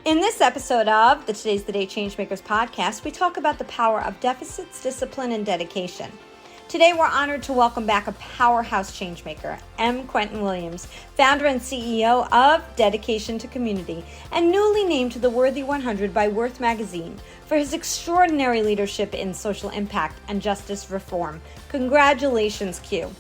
In this episode of the Today's the Day Changemakers podcast, we talk about the power of deficits, discipline, and dedication. Today, we're honored to welcome back a powerhouse changemaker, Quentin Williams, founder and CEO of Dedication to Community, and newly named to the Worthy 100 by Worth Magazine for his extraordinary leadership in social impact and justice reform. Congratulations, Q.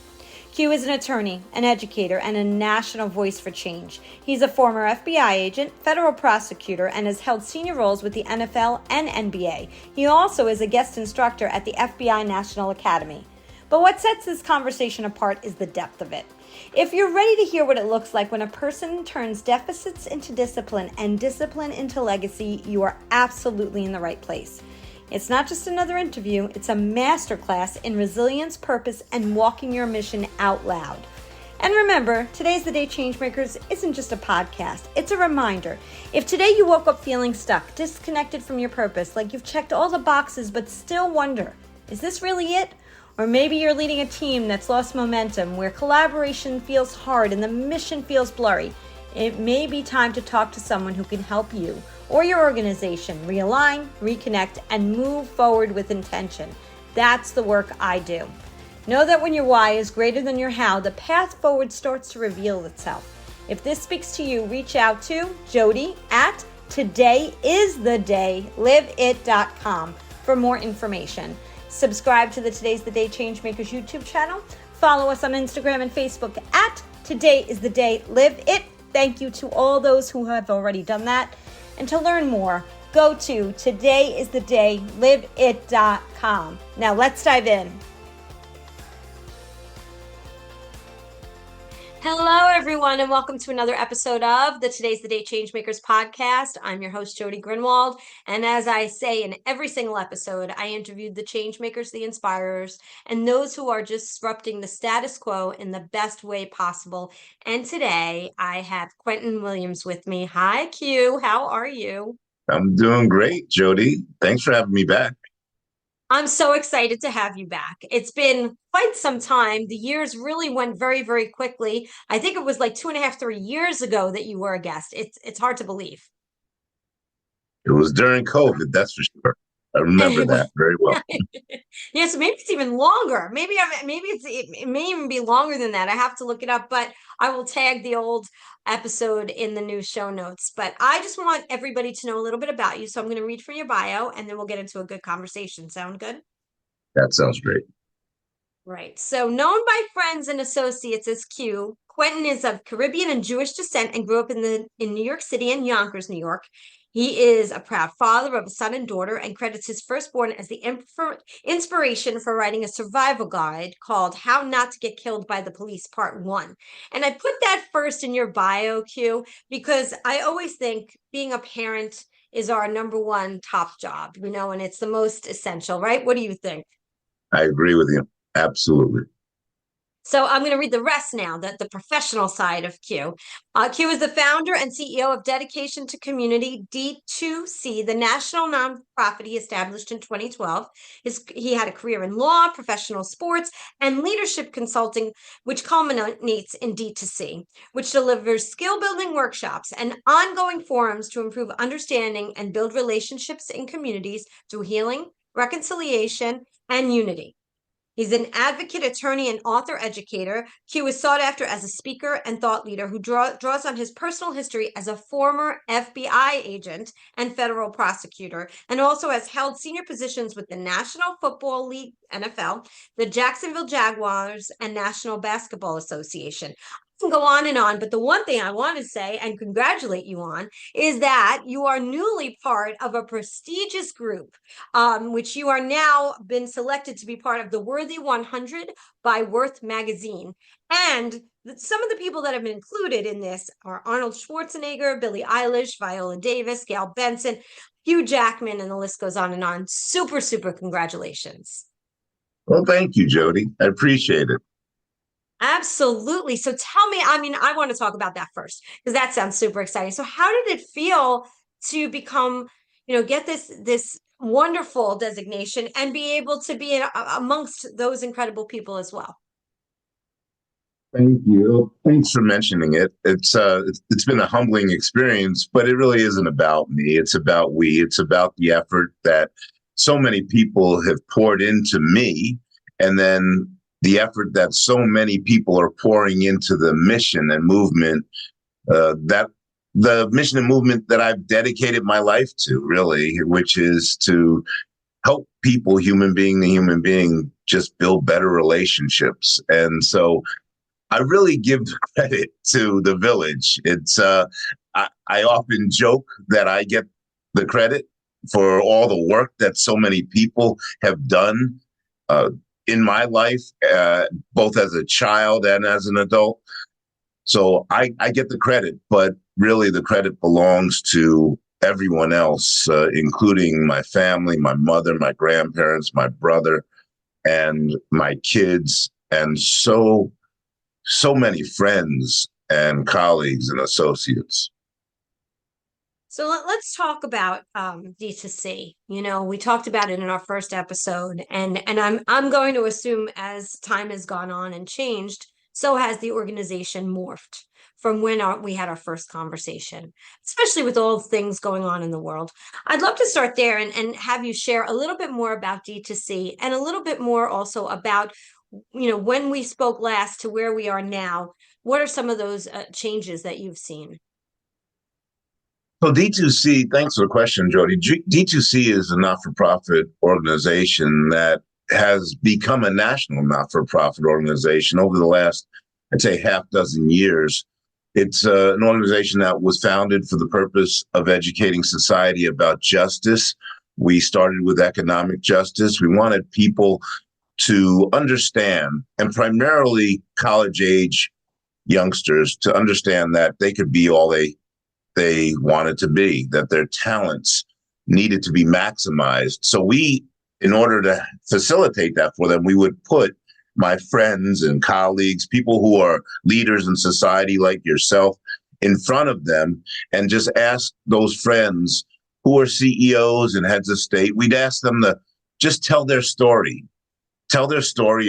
Q is an attorney, an educator, and a national voice for change. He's a former FBI agent, federal prosecutor, and has held senior roles with the NFL and NBA. He also is a guest instructor at the FBI National Academy. But what sets this conversation apart is the depth of it. If you're ready to hear what it looks like when a person turns deficits into discipline and discipline into legacy, you are absolutely in the right place. It's not just another interview, it's a masterclass in resilience, purpose, and walking your mission out loud. And remember, Today's the Day Changemakers isn't just a podcast, it's a reminder. If today you woke up feeling stuck, disconnected from your purpose, like you've checked all the boxes but still wonder, is this really it? Or maybe you're leading a team that's lost momentum, where collaboration feels hard and the mission feels blurry, it may be time to talk to someone who can help you or your organization realign, reconnect, and move forward with intention. That's the work I do. Know that when your why is greater than your how, the path forward starts to reveal itself. If this speaks to you, reach out to Jody at todayisthedayliveit.com for more information. Subscribe to the Today's the Day Changemakers YouTube channel. Follow us on Instagram and Facebook at Today is the Day Live It. Thank you to all those who have already done that. And to learn more, go to todayisthedayliveit.com. Now let's dive in. Hello, everyone, and welcome to another episode of the Today's the Day Changemakers podcast. I'm your host, Jody Grunwald, and as I say in every single episode, I interviewed the changemakers, the inspirers, and those who are disrupting the status quo in the best way possible. And today, I have Quentin Williams with me. Hi, Q. How are you? I'm doing great, Jody. Thanks for having me back. I'm so excited to have you back. It's been quite some time. The years really went very, very quickly. I think it was like 2.5, 3 years ago that you were a guest. It's hard to believe. It was during COVID, that's for sure. I remember that very well. Yeah, so maybe it's even longer. It may even be longer than that. I have to look it up, but I will tag the old episode in the new show notes. But I just want everybody to know a little bit about you. So I'm going to read from your bio and then we'll get into a good conversation. Sound good? That sounds great. Right. So known by friends and associates as Q, Quentin is of Caribbean and Jewish descent and grew up in New York City and Yonkers, New York. He is a proud father of a son and daughter and credits his firstborn as the inspiration for writing a survival guide called How Not to Get Killed by the Police, Part 1. And I put that first in your bio, Q, because I always think being a parent is our number one top job, and it's the most essential, right? What do you think? I agree with you. Absolutely. So I'm going to read the rest now, the professional side of Q. Q is the founder and CEO of Dedication to Community, D2C, the national nonprofit he established in 2012. He had a career in law, professional sports, and leadership consulting, which culminates in D2C, which delivers skill-building workshops and ongoing forums to improve understanding and build relationships in communities through healing, reconciliation, and unity. He's an advocate, attorney, and author educator. Q is sought after as a speaker and thought leader who draws on his personal history as a former FBI agent and federal prosecutor, and also has held senior positions with the National Football League, NFL, the Jacksonville Jaguars, and National Basketball Association. Can go on and on, but the one thing I want to say and congratulate you on is that you are newly part of a prestigious group, which you are now been selected to be part of the Worthy 100 by Worth Magazine. And some of the people that have been included in this are Arnold Schwarzenegger, Billie Eilish, Viola Davis, Gail Benson, Hugh Jackman, and the list goes on and on. Super, super congratulations. Well, thank you, Jody. I appreciate it. Absolutely. So tell me, I want to talk about that first because that sounds super exciting. So how did it feel to become, get this wonderful designation and be able to be amongst those incredible people as well? Thank you. Thanks for mentioning it. It's been a humbling experience, but it really isn't about me. It's about we. It's about the effort that so many people have poured into me, and then the effort that so many people are pouring into the mission and movement that the mission and movement that I've dedicated my life to, really, which is to help people, human being to human being, just build better relationships. And so I really give credit to the village. I often joke that I get the credit for all the work that so many people have done uh, in my life, both as a child and as an adult. So I get the credit, but really the credit belongs to everyone else, including my family, my mother, my grandparents, my brother, and my kids, and so many friends and colleagues and associates. So let's talk about D2C. You know, we talked about it in our first episode, and I'm going to assume as time has gone on and changed, so has the organization morphed from when we had our first conversation, especially with all things going on in the world. I'd love to start there and have you share a little bit more about D2C and a little bit more also about, you know, when we spoke last to where we are now. What are some of those changes that you've seen? So D2C, thanks for the question, Jody. D2C is a not-for-profit organization that has become a national not-for-profit organization over the last, I'd say, half dozen years. It's an organization that was founded for the purpose of educating society about justice. We started with economic justice. We wanted people to understand, and primarily college age youngsters, to understand that they could be all they wanted to be, that their talents needed to be maximized. So we, in order to facilitate that for them, we would put my friends and colleagues, people who are leaders in society like yourself, in front of them and just ask those friends who are CEOs and heads of state, we'd ask them to just tell their story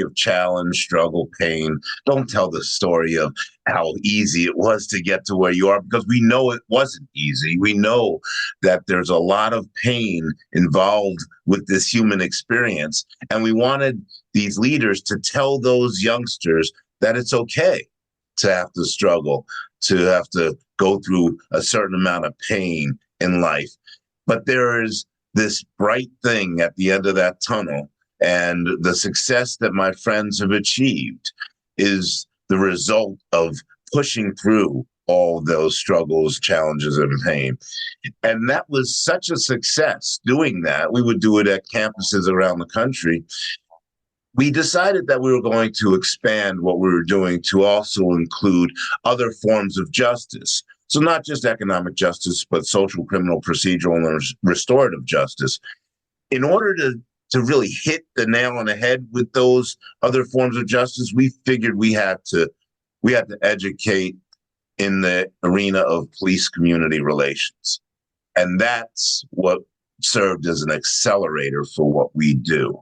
of challenge, struggle, pain. Don't tell the story of how easy it was to get to where you are, because we know it wasn't easy. We know that there's a lot of pain involved with this human experience. And we wanted these leaders to tell those youngsters that it's okay to have to struggle, to have to go through a certain amount of pain in life. But there is this bright thing at the end of that tunnel. And the success that my friends have achieved is the result of pushing through all those struggles, challenges, and pain. And that was such a success doing that. We would do it at campuses around the country. We decided that we were going to expand what we were doing to also include other forms of justice. So not just economic justice, but social, criminal, procedural, and restorative justice. In order to really hit the nail on the head with those other forms of justice, we figured we had to educate in the arena of police community relations. And that's what served as an accelerator for what we do.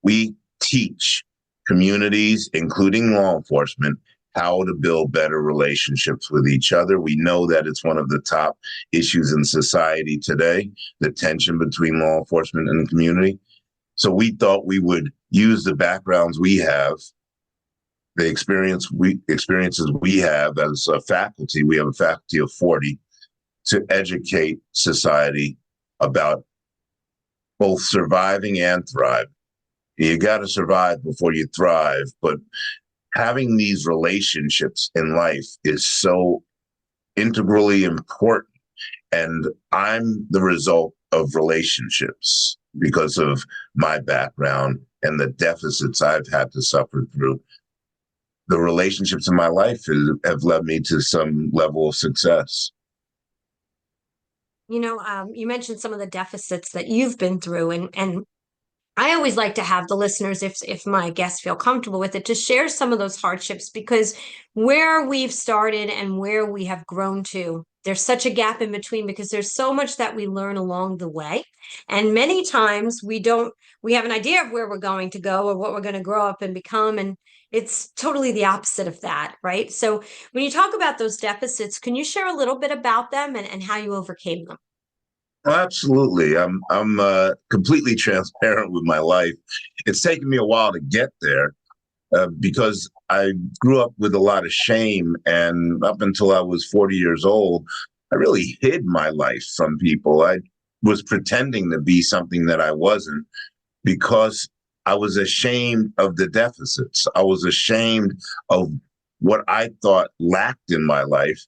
We teach communities, including law enforcement, how to build better relationships with each other. We know that it's one of the top issues in society today, the tension between law enforcement and the community. So we thought we would use the backgrounds we have, the experiences we have as a faculty. We have a faculty of 40 to educate society about both surviving and thriving. You got to survive before you thrive, but having these relationships in life is so integrally important. And I'm the result of relationships because of my background and the deficits I've had to suffer through. The relationships in my life have led me to some level of success. You know, you mentioned some of the deficits that you've been through, and I always like to have the listeners, if my guests feel comfortable with it, to share some of those hardships, because where we've started and where we have grown to there's such a gap in between because there's so much that we learn along the way. And many times we have an idea of where we're going to go or what we're going to grow up and become. And it's totally the opposite of that, right? So when you talk about those deficits, can you share a little bit about them and how you overcame them? Well, absolutely. I'm completely transparent with my life. It's taken me a while to get there because I grew up with a lot of shame, and up until I was 40 years old, I really hid my life from people. I was pretending to be something that I wasn't because I was ashamed of the deficits. I was ashamed of what I thought lacked in my life.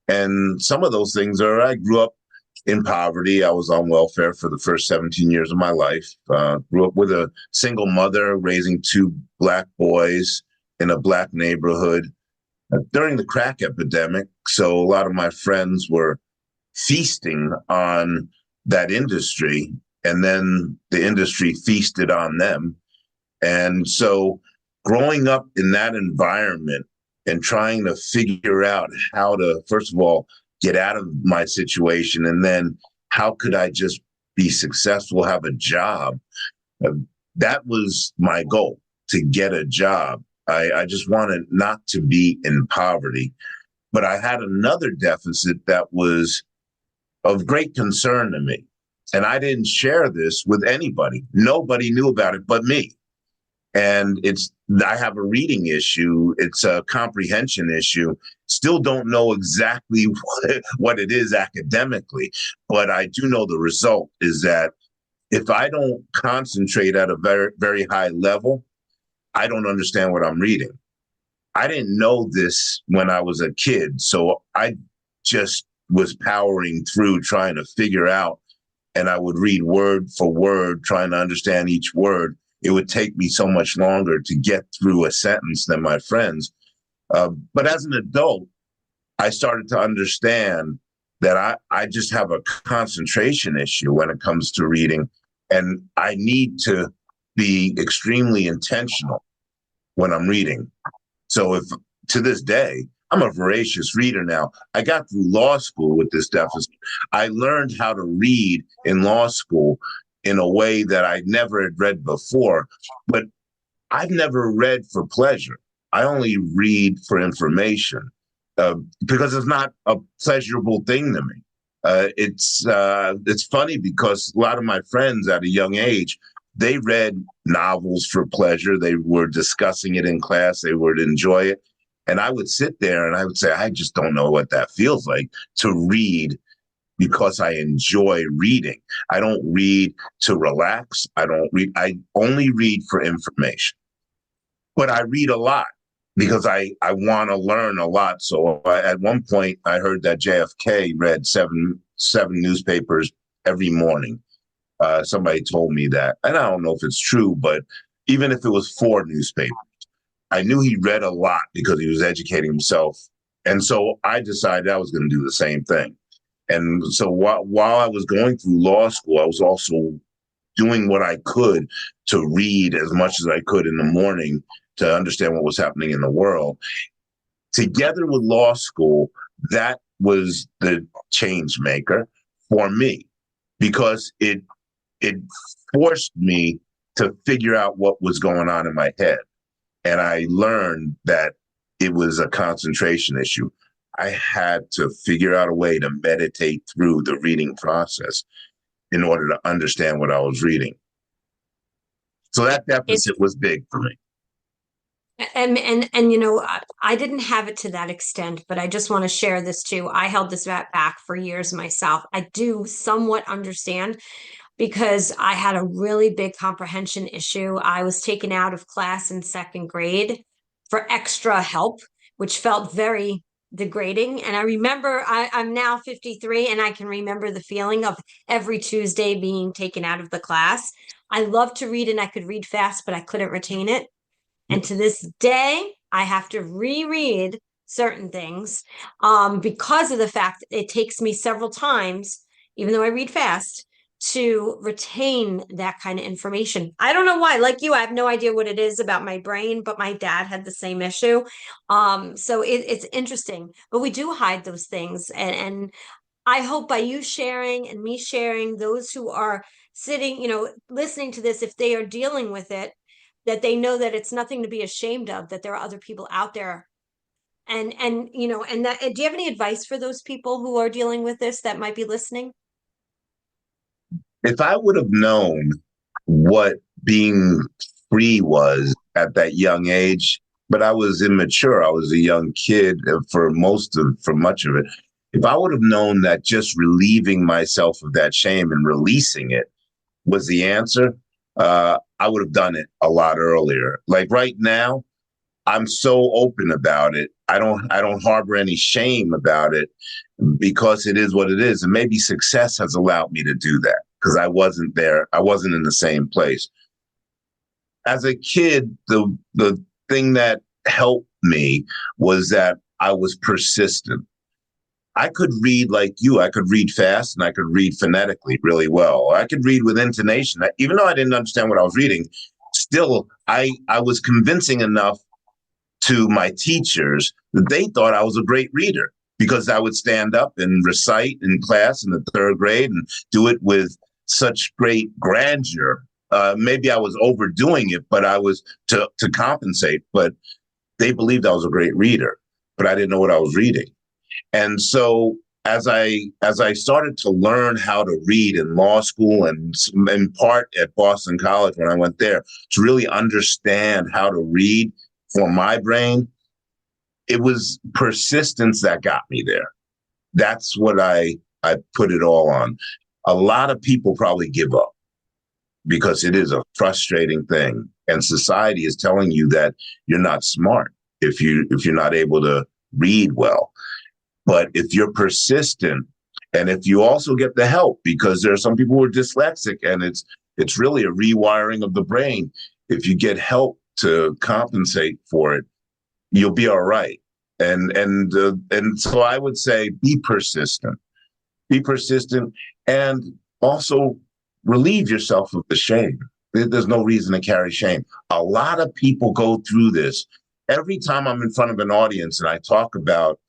And some of those things are I grew up in poverty. I was on welfare for the first 17 years of my life. Grew up with a single mother raising two Black boys in a Black neighborhood during the crack epidemic. So a lot of my friends were feasting on that industry, and then the industry feasted on them. And so growing up in that environment and trying to figure out how to, first of all, get out of my situation, and then how could I just be successful, have a job? Uh, that was my goal, to get a job. I just wanted not to be in poverty. But I had another deficit that was of great concern to me. And I didn't share this with anybody. Nobody knew about it but me. And I have a reading issue. It's a comprehension issue. Still don't know exactly what it is academically, but I do know the result is that if I don't concentrate at a very, very high level, I don't understand what I'm reading. I didn't know this when I was a kid, so I just was powering through trying to figure out, and I would read word for word, trying to understand each word. It would take me so much longer to get through a sentence than my friends. But as an adult, I started to understand that I just have a concentration issue when it comes to reading, and I need to be extremely intentional when I'm reading. So if to this day, I'm a voracious reader now. I got through law school with this deficit. I learned how to read in law school in a way that I never had read before. But I've never read for pleasure. I only read for information because it's not a pleasurable thing to me. It's funny because a lot of my friends at a young age, they read novels for pleasure. They were discussing it in class. They would enjoy it. And I would sit there and I would say, I just don't know what that feels like to read because I enjoy reading. I don't read to relax. I only read for information. But I read a lot because I want to learn a lot. So at one point, I heard that JFK read seven newspapers every morning. Somebody told me that. And I don't know if it's true, but even if it was 4 newspapers, I knew he read a lot because he was educating himself. And so I decided I was going to do the same thing. And so while I was going through law school, I was also doing what I could to read as much as I could in the morning to understand what was happening in the world. Together with law school, that was the change maker for me because it forced me to figure out what was going on in my head. And I learned that it was a concentration issue. I had to figure out a way to meditate through the reading process in order to understand what I was reading. So that deficit was big for me. And I didn't have it to that extent, but I just want to share this too. I held this back for years myself. I do somewhat understand because I had a really big comprehension issue. I was taken out of class in 2nd grade for extra help, which felt very degrading. And I remember I'm now 53 and I can remember the feeling of every Tuesday being taken out of the class. I loved to read and I could read fast, but I couldn't retain it. And to this day, I have to reread certain things because of the fact that it takes me several times, even though I read fast, to retain that kind of information. I don't know why. Like you, I have no idea what it is about my brain, but my dad had the same issue. So it's interesting, but we do hide those things. And I hope by you sharing and me sharing, those who are sitting, listening to this, if they are dealing with it, that they know that it's nothing to be ashamed of, that there are other people out there. And that, do you have any advice for those people who are dealing with this that might be listening? If I would have known what being free was at that young age, but I was immature. I was a young kid for much of it. If I would have known that just relieving myself of that shame and releasing it was the answer, I would have done it a lot earlier. Like right now, I'm so open about it. I don't harbor any shame about it because it is what it is. And maybe success has allowed me to do that because I wasn't there. I wasn't in the same place. As a kid, the thing that helped me was that I was persistent. I could read like you. I could read fast and I could read phonetically really well. I could read with intonation. Even though I didn't understand what I was reading, still I was convincing enough to my teachers that they thought I was a great reader because I would stand up and recite in class in the third grade and do it with such great grandeur. Maybe I was overdoing it, but I was to compensate. But they believed I was a great reader, but I didn't know what I was reading. And so as I started to learn how to read in law school and in part at Boston College when I went there to really understand how to read for my brain, it was persistence that got me there. That's what I put it all on. A lot of people probably give up because it is a frustrating thing. And society is telling you that you're not smart if you're not able to read well. But if you're persistent and if you also get the help, because there are some people who are dyslexic and it's really a rewiring of the brain. If you get help to compensate for it, you'll be all right. And so I would say be persistent, and also relieve yourself of the shame. There's no reason to carry shame. A lot of people go through this. Every time I'm in front of an audience and I talk about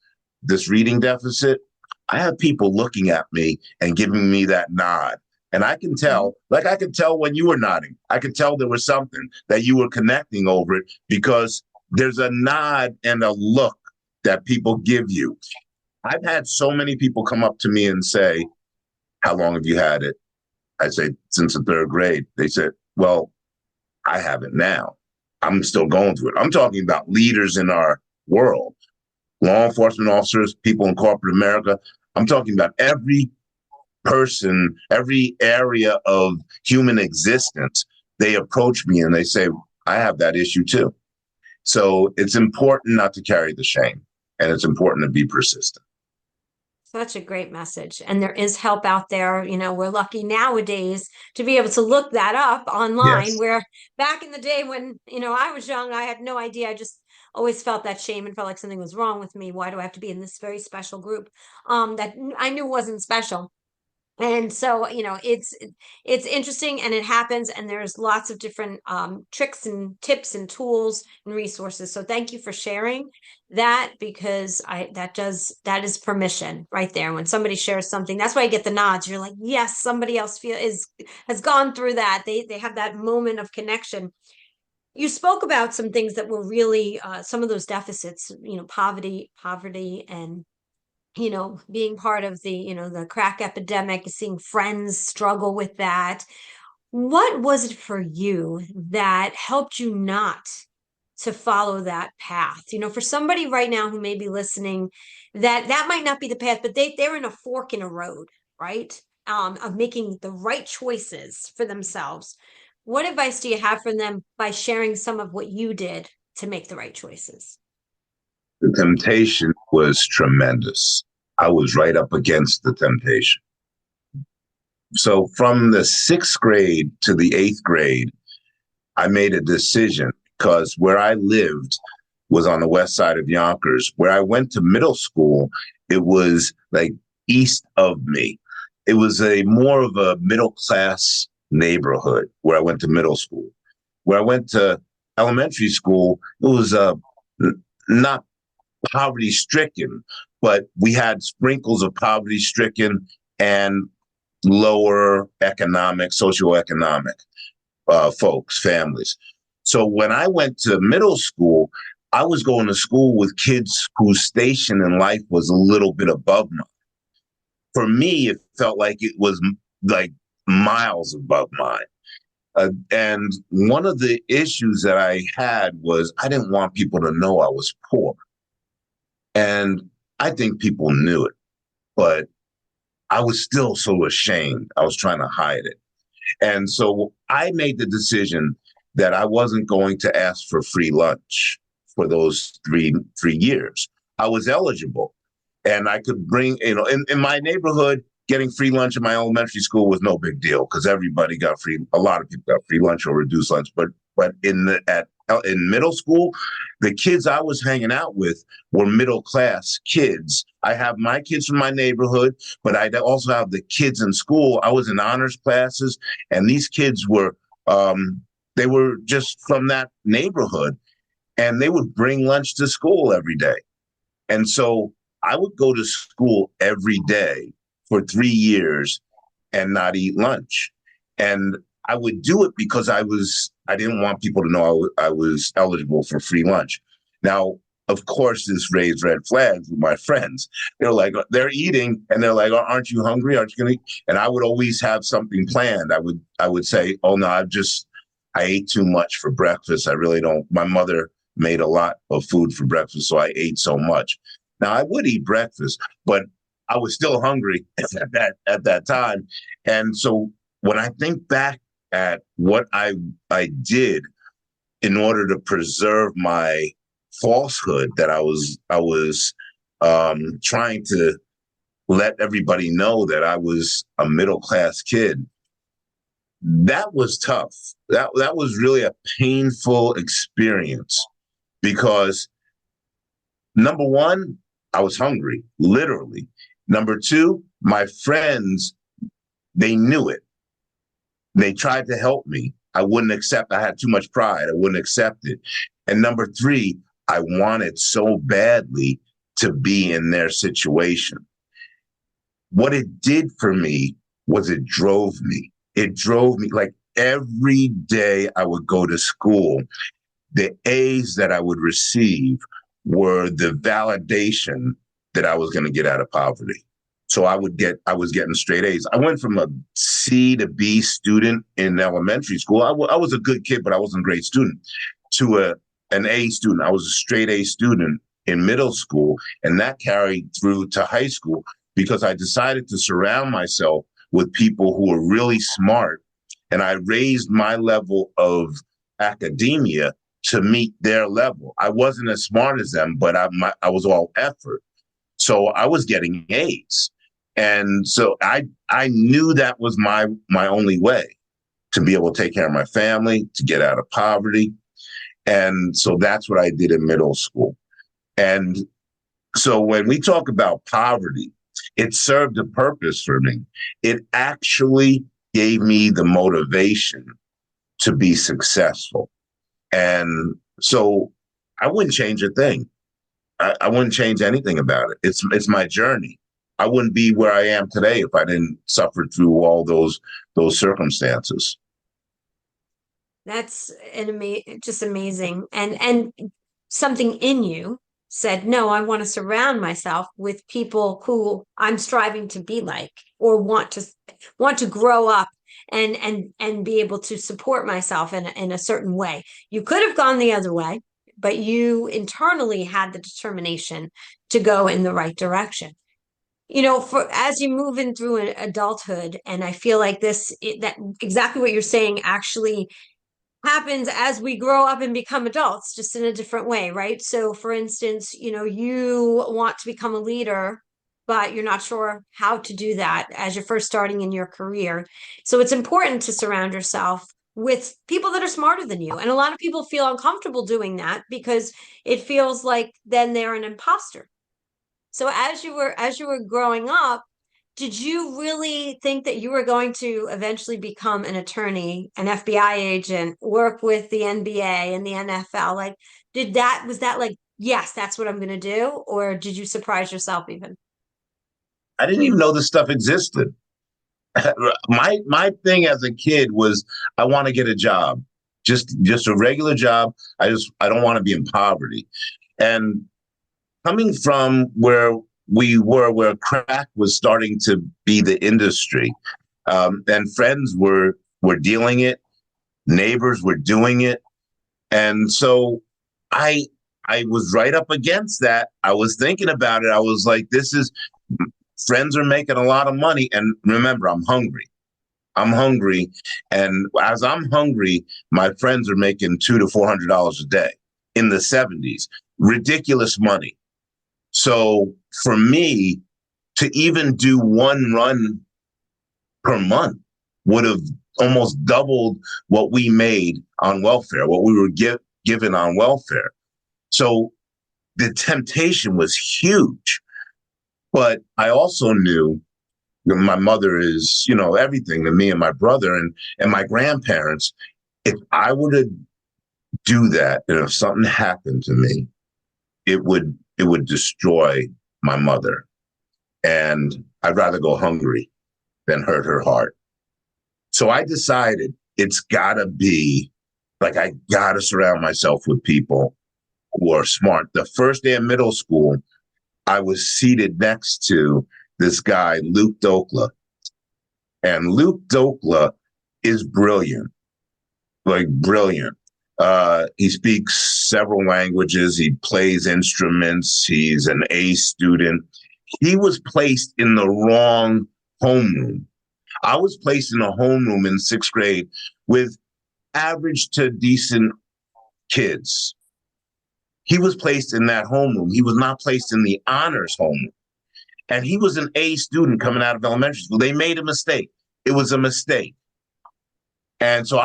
this reading deficit, I have people looking at me and giving me that nod. And I can tell, like I could tell when you were nodding, I could tell there was something that you were connecting over it because there's a nod and a look that people give you. I've had so many people come up to me and say, how long have you had it? I say, since the third grade. They said, well, I have it now. I'm still going through it. I'm talking about leaders in our world, law enforcement officers, people in corporate America. I'm talking about every person, every area of human existence. They approach me and they say, I have that issue too. So it's important not to carry the shame, and it's important to be persistent. Such a great message. And there is help out there. We're lucky nowadays to be able to look that up online, Yes. where back in the day when, I was young, I had no idea. I just always felt that shame and felt like something was wrong with me. Why do I have to be in this very special group that I knew wasn't special? And so, it's interesting, and it happens, and there's lots of different tricks and tips and tools and resources. So thank you for sharing that, because that is permission right there. When somebody shares something, that's why I get the nods. You're like, yes, somebody else has gone through that. They have that moment of connection. You spoke about some things that were really some of those deficits, poverty, and being part of the crack epidemic, seeing friends struggle with that. What was it for you that helped you not to follow that path? For somebody right now who may be listening, that might not be the path, but they're in a fork in a road, right? Of making the right choices for themselves. What advice do you have for them by sharing some of what you did to make the right choices? The temptation was tremendous. I was right up against the temptation. So from the sixth grade to the eighth grade, I made a decision because where I lived was on the west side of Yonkers. Where I went to middle school, it was like east of me. it was a more of a middle class neighborhood where I went to middle school. Where I went to elementary school, it was not poverty stricken, but we had sprinkles of poverty stricken and lower economic, socioeconomic folks, families. So when I went to middle school, I was going to school with kids whose station in life was a little bit above mine. For me, it felt like it was like miles above mine. And one of the issues that I had was I didn't want people to know I was poor. And I think people knew it, but I was still so ashamed. I was trying to hide it. And so I made the decision that I wasn't going to ask for free lunch for those three years. I was eligible and I could bring, in my neighborhood, getting free lunch in my elementary school was no big deal because everybody got a lot of people got free lunch or reduced lunch. But in middle school, the kids I was hanging out with were middle class kids. I have my kids from my neighborhood, but I also have the kids in school. I was in honors classes, and these kids were they were just from that neighborhood, and they would bring lunch to school every day. And so I would go to school every day for 3 years and not eat lunch. And I would do it because I didn't want people to know I was eligible for free lunch. Now, of course, this raised red flags with my friends. They're like, they're eating and they're like, aren't you hungry? Aren't you going to eat? And I would always have something planned. I would say, oh no, I ate too much for breakfast. I really don't. My mother made a lot of food for breakfast, so I ate so much. Now I would eat breakfast, but I was still hungry at that time. And so when I think back at what I did in order to preserve my falsehood that I was trying to let everybody know that I was a middle class kid, that was tough. That was really a painful experience because number one, I was hungry, literally. Number two, my friends, they knew it. They tried to help me. I wouldn't accept. I had too much pride. I wouldn't accept it. And number three, I wanted so badly to be in their situation. What it did for me was it drove me. It drove me like every day I would go to school. The A's that I would receive were the validation that I was going to get out of poverty. So I was getting straight A's. I went from a C to B student in elementary school. I was a good kid, but I wasn't a great student, to an A student. I was a straight A student in middle school, and that carried through to high school because I decided to surround myself with people who were really smart, and I raised my level of academia to meet their level. I wasn't as smart as them, but I was all effort. So I was getting A's. And so I knew that was my only way to be able to take care of my family, to get out of poverty. And so that's what I did in middle school. And so when we talk about poverty, it served a purpose for me. It actually gave me the motivation to be successful. And so I wouldn't change a thing. I wouldn't change anything about it. It's my journey. I wouldn't be where I am today if I didn't suffer through all those circumstances. That's just amazing. And something in you said, no, I want to surround myself with people who I'm striving to be like, or want to grow up and be able to support myself in a certain way. You could have gone the other way, but you internally had the determination to go in the right direction. For as you move in through adulthood, and I feel like that exactly what you're saying actually happens as we grow up and become adults, just in a different way, right? So for instance, you want to become a leader, but you're not sure how to do that as you're first starting in your career. So it's important to surround yourself with people that are smarter than you. And a lot of people feel uncomfortable doing that because it feels like then they're an imposter. So as you were growing up, Did you really think that you were going to eventually become an attorney, an FBI agent, work with the NBA and the NFL? Like, was that like, yes, that's what I'm going to do? Or did you surprise yourself even? I didn't even know this stuff existed. My thing as a kid was I want to get a job, just a regular job. I don't want to be in poverty. And coming from where we were, where crack was starting to be the industry, and friends were dealing it, neighbors were doing it, and so I I was right up against that. I was thinking about it. I was like, this is friends are making a lot of money, and remember, I'm hungry. I'm hungry, and as I'm hungry, my friends are making $200 to $400 a day in the 70s. Ridiculous money. So for me to even do one run per month would have almost doubled what we made on welfare, what we were given on welfare. So the temptation was huge. But I also knew that my mother is, everything to me and my brother and my grandparents. If I were to do that, and if something happened to me, it would destroy my mother. And I'd rather go hungry than hurt her heart. So I decided it's gotta be like I gotta surround myself with people who are smart. The first day of middle school, I was seated next to this guy, Luke Dokla. And Luke Dokla is brilliant, like brilliant. He speaks several languages. He plays instruments. He's an A student. He was placed in the wrong homeroom. I was placed in a homeroom in sixth grade with average to decent kids. He was placed in that homeroom. He was not placed in the honors homeroom. And he was an A student coming out of elementary school. They made a mistake. It was a mistake. And so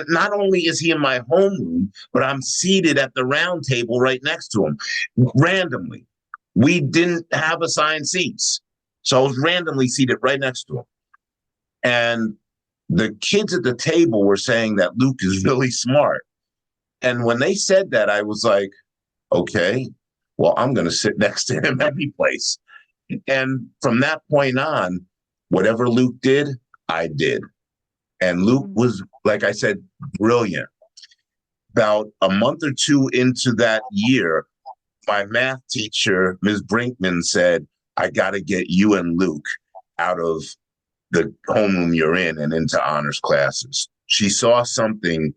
not only is he in my homeroom, but I'm seated at the round table right next to him randomly. We didn't have assigned seats. So I was randomly seated right next to him. And the kids at the table were saying that Luke is really smart. And when they said that, I was like, okay, well, I'm going to sit next to him every place. And from that point on, whatever Luke did, I did. And Luke was, like I said, brilliant. About a month or two into that year, my math teacher, Ms. Brinkman, said, I got to get you and Luke out of the homeroom you're in and into honors classes. She saw something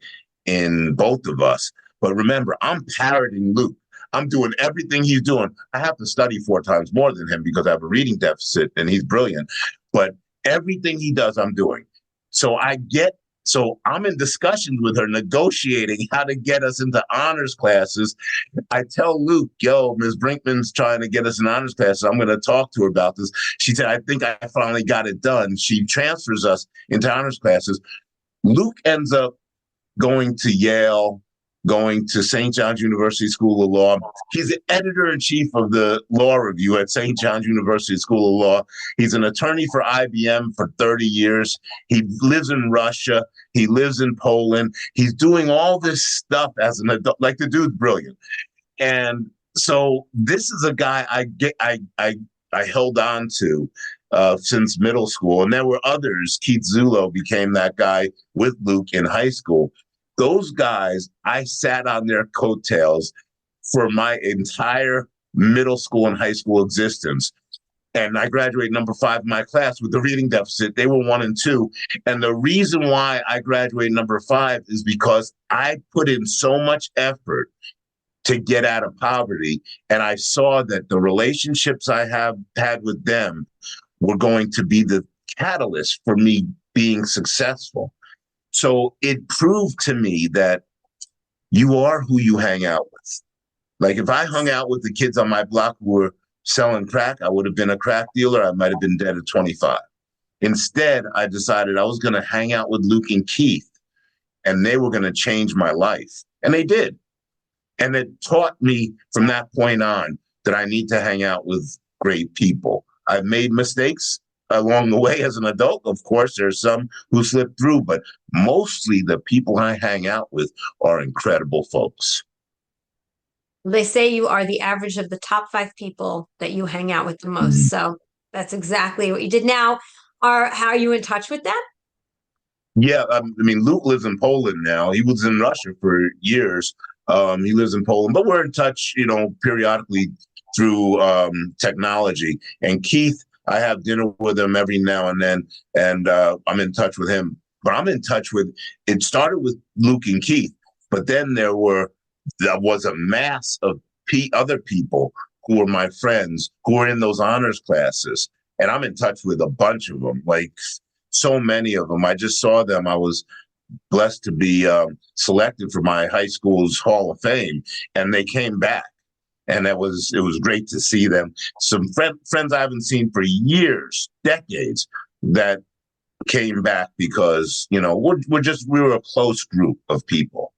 in both of us. But remember, I'm parroting Luke. I'm doing everything he's doing. I have to study 4 times more than him because I have a reading deficit and he's brilliant. But everything he does, I'm doing. So I'm in discussions with her, negotiating how to get us into honors classes. I tell Luke, yo, Ms. Brinkman's trying to get us in honors classes. I'm going to talk to her about this. She said, I think I finally got it done. She transfers us into honors classes. Luke ends up going to Yale, going to St. John's University School of Law. He's the editor-in-chief of the Law Review at St. John's University School of Law. He's an attorney for IBM for 30 years. He lives in Russia. He lives in Poland. He's doing all this stuff as an adult. Like, the dude's brilliant. And so this is a guy I held on to since middle school. And there were others. Keith Zulo became that guy with Luke in high school. Those guys, I sat on their coattails for my entire middle school and high school existence. And I graduated number 5 in my class with a reading deficit. They were 1 and 2. And the reason why I graduated number 5 is because I put in so much effort to get out of poverty. And I saw that the relationships I have had with them were going to be the catalyst for me being successful. So it proved to me that you are who you hang out with. Like, if I hung out with the kids on my block who were selling crack, I would have been a crack dealer. I might have been dead at 25. Instead, I decided I was going to hang out with Luke and Keith, and they were going to change my life. And they did. And it taught me from that point on that I need to hang out with great people. I've made mistakes along the way as an adult. Of course, there's some who slip through, but mostly the people I hang out with are incredible folks. They say you are the average of the top 5 people that you hang out with the most. So that's exactly what you did. Now, how are you in touch with them? Yeah, I mean, Luke lives in Poland now. He was in Russia for years. He lives in Poland, but we're in touch, periodically through technology. And Keith, I have dinner with him every now and then, and I'm in touch with him. But I'm in touch with. It started with Luke and Keith, but then there was a mass of other people who were my friends who were in those honors classes, and I'm in touch with a bunch of them, like so many of them. I just saw them. I was blessed to be selected for my high school's Hall of Fame, and they came back, and it was great to see them. Some friends I haven't seen for years, decades, that came back because we were a close group of people.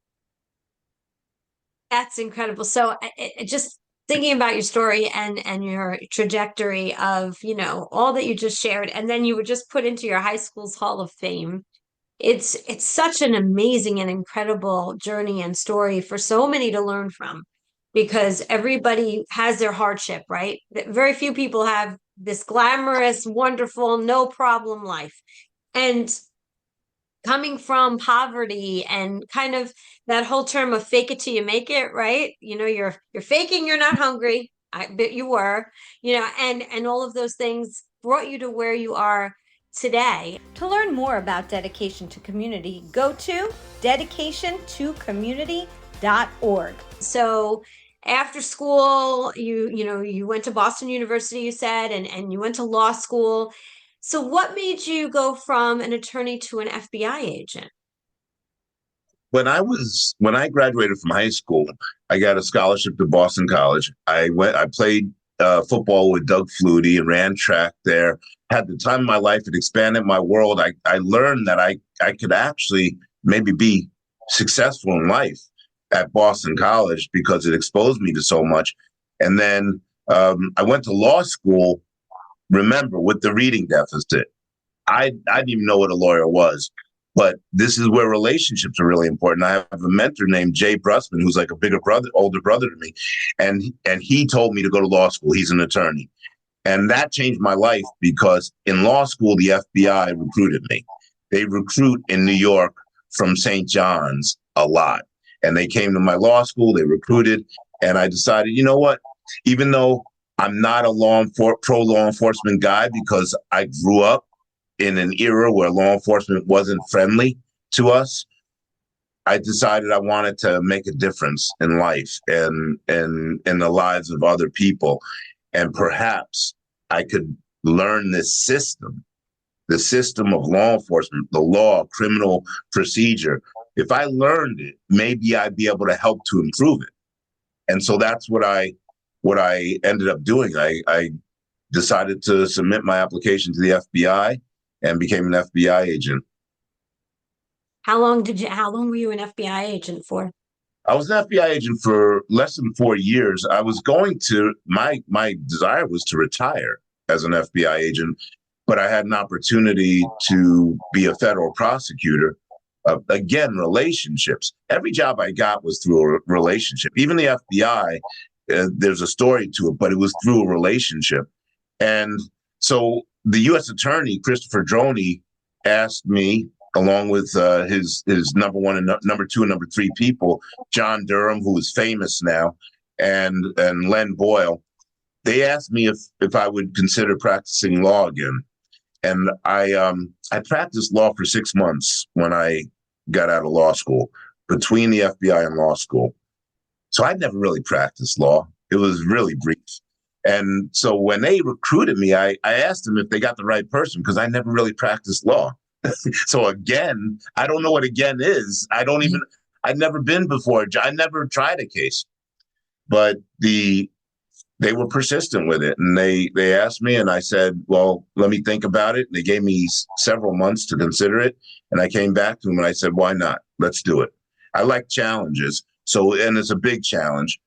That's incredible. So just thinking about your story and your trajectory of, all that you just shared, and then you were just put into your high school's Hall of Fame. It's such an amazing and incredible journey and story for so many to learn from, because everybody has their hardship, right? Very few people have this glamorous, wonderful, no problem life. And coming from poverty and kind of that whole term of fake it till you make it, right? You're faking you're not hungry. I bet you were, and all of those things brought you to where you are today. To learn more about dedication to community, go to dedicationtocommunity.org. So after school, you went to Boston University, you said, and you went to law school. So what made you go from an attorney to an FBI agent? When I graduated from high school, I got a scholarship to Boston College. I played football with Doug Flutie and ran track there. Had the time of my life. It expanded my world. I learned that I could actually maybe be successful in life at Boston College because it exposed me to so much. And then I went to law school. Remember, with the reading deficit, I didn't even know what a lawyer was. But this is where relationships are really important. I have a mentor named Jay Brusman, who's like a older brother to me. And he told me to go to law school. He's an attorney. And that changed my life because in law school, the FBI recruited me. They recruit in New York from St. John's a lot. And they came to my law school, they recruited. And I decided, you know what, even though I'm not a pro law enforcement guy because I grew up in an era where law enforcement wasn't friendly to us, I decided I wanted to make a difference in life and in the lives of other people. And perhaps I could learn this system, the system of law enforcement, the law, criminal procedure. If I learned it, maybe I'd be able to help to improve it. And so that's what I ended up doing. I decided to submit my application to the FBI and became an FBI agent. How long were you an FBI agent for? I was an FBI agent for less than 4 years. I was my desire was to retire as an FBI agent, but I had an opportunity to be a federal prosecutor. Again, relationships. Every job I got was through a relationship. Even the FBI, there's a story to it, but it was through a relationship. And so the U.S. Attorney, Christopher Droney, asked me, along with his number one and number two and number three people, John Durham, who is famous now, and Len Boyle, they asked me if I would consider practicing law again. And I practiced law for 6 months when I got out of law school, between the FBI and law school. So I'd never really practiced law. It was really brief. And so when they recruited me, I asked them if they got the right person because I never really practiced law. So again, I don't know what again is. I'd never been before. I never tried a case, but they were persistent with it. And they asked me and I said, well, let me think about it. And they gave me several months to consider it. And I came back to them and I said, why not? Let's do it. I like challenges. And it's a big challenge.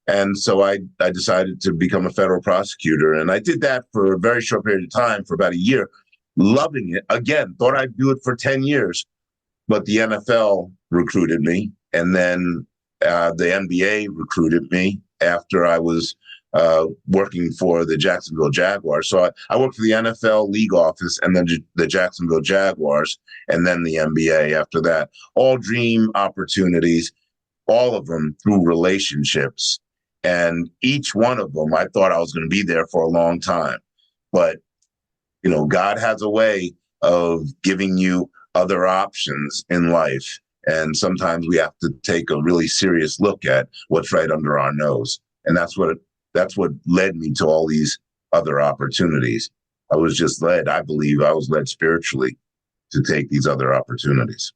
And so I decided to become a federal prosecutor. And I did that for a very short period of time, for about a year, loving it. Again, thought I'd do it for 10 years, but the NFL recruited me. And then the NBA recruited me after I was working for the Jacksonville Jaguars. So I worked for the NFL league office and then the Jacksonville Jaguars and then the NBA after that. All dream opportunities, all of them through relationships. And each one of them, I thought I was going to be there for a long time. But, you know, God has a way of giving you other options in life. And sometimes we have to take a really serious look at what's right under our nose. And that's what led me to all these other opportunities. I was just led, I believe I was led spiritually to take these other opportunities.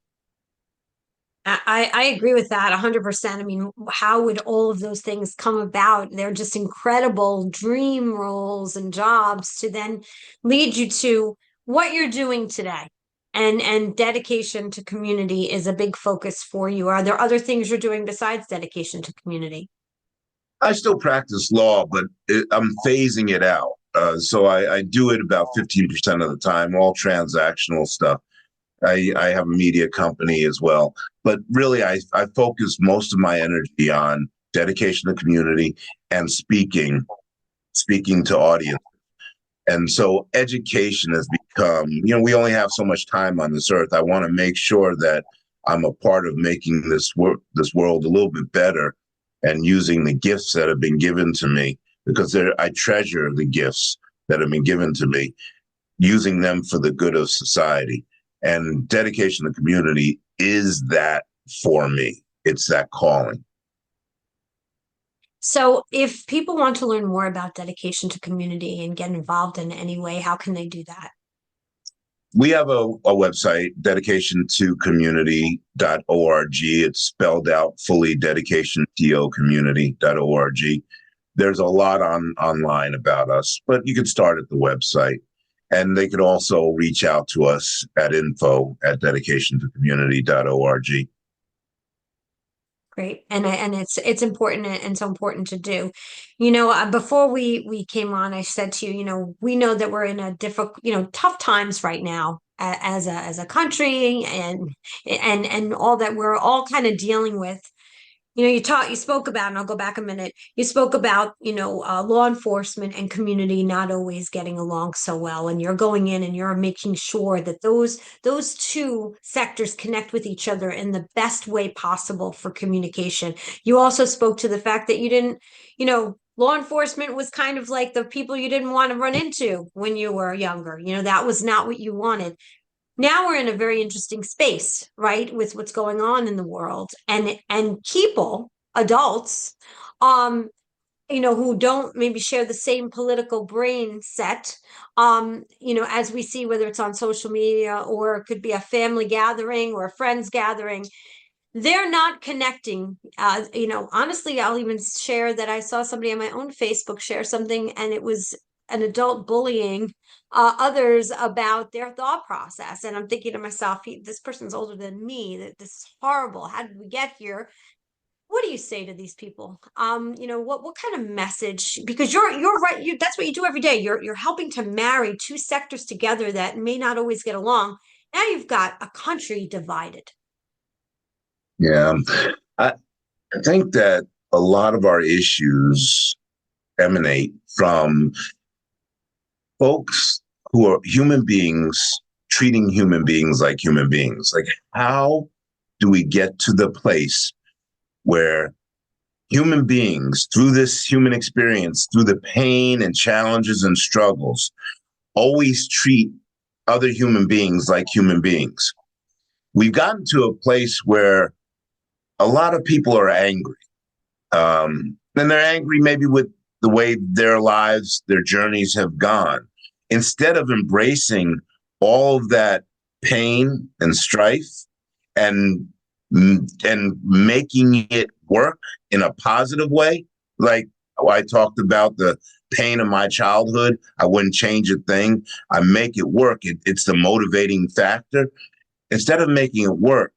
I agree with that 100%. I mean, how would all of those things come about? They're just incredible dream roles and jobs to then lead you to what you're doing today. And dedication to community is a big focus for you. Are there other things you're doing besides dedication to community? I still practice law, but I'm phasing it out. So I do it about 15% of the time, all transactional stuff. I have a media company as well. But really, I focus most of my energy on dedication to community and speaking to audience. And so education has become, you know, we only have so much time on this earth. I want to make sure that I'm a part of making this world a little bit better and using the gifts that have been given to me, because I treasure the gifts that have been given to me, using them for the good of society. And dedication to community is that for me. It's that calling. So if people want to learn more about dedication to community and get involved in any way, how can they do that? We have a website, dedicationtocommunity.org. It's spelled out fully, dedicationtocommunity.org. There's a lot online about us, but you can start at the website. And they could also reach out to us at info@dedicationtocommunity.org. Great. And it's important and so important to do. You know, before we came on, I said to you, you know, we know that we're in a difficult, you know, tough times right now as a country and all that we're all kind of dealing with. You know, you spoke about, and I'll go back a minute. You spoke about, you know, law enforcement and community not always getting along so well, and you're going in and you're making sure that those two sectors connect with each other in the best way possible for communication. You also spoke to the fact that you didn't, you know, law enforcement was kind of like the people you didn't want to run into when you were younger. You know, that was not what you wanted. Now we're in a very interesting space, right, with what's going on in the world, and people, adults, um you know, who don't maybe share the same political brain set, you know, as we see, whether it's on social media or it could be a family gathering or a friends gathering, they're not connecting. You know, honestly, I'll even share that I saw somebody on my own Facebook share something, and it was an adult bullying others about their thought process. And I'm thinking to myself, this person's older than me. That this is horrible. How did we get here? What do you say to these people? You know, what kind of message? Because you're right. That's what you do every day. You're helping to marry two sectors together that may not always get along. Now you've got a country divided. Yeah. I think that a lot of our issues emanate from folks who are human beings treating human beings like human beings. Like, how do we get to the place where human beings, through this human experience, through the pain and challenges and struggles, always treat other human beings like human beings? We've gotten to a place where a lot of people are angry. And they're angry maybe with the way their lives, their journeys have gone. Instead of embracing all of that pain and strife and making it work in a positive way, like I talked about the pain of my childhood, I wouldn't change a thing. I make it work. It's the motivating factor. Instead of making it work,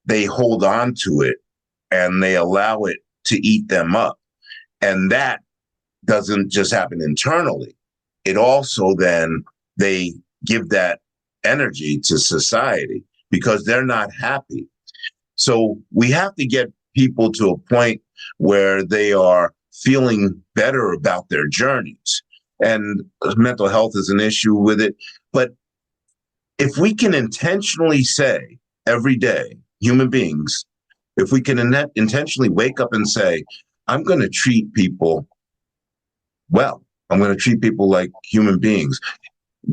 they hold on to it and they allow it to eat them up. And that doesn't just happen internally. It also then they give that energy to society because they're not happy. So we have to get people to a point where they are feeling better about their journeys. And mental health is an issue with it. But if we can intentionally say every day, human beings, if we can intentionally wake up and say, I'm going to treat people well, I'm going to treat people like human beings,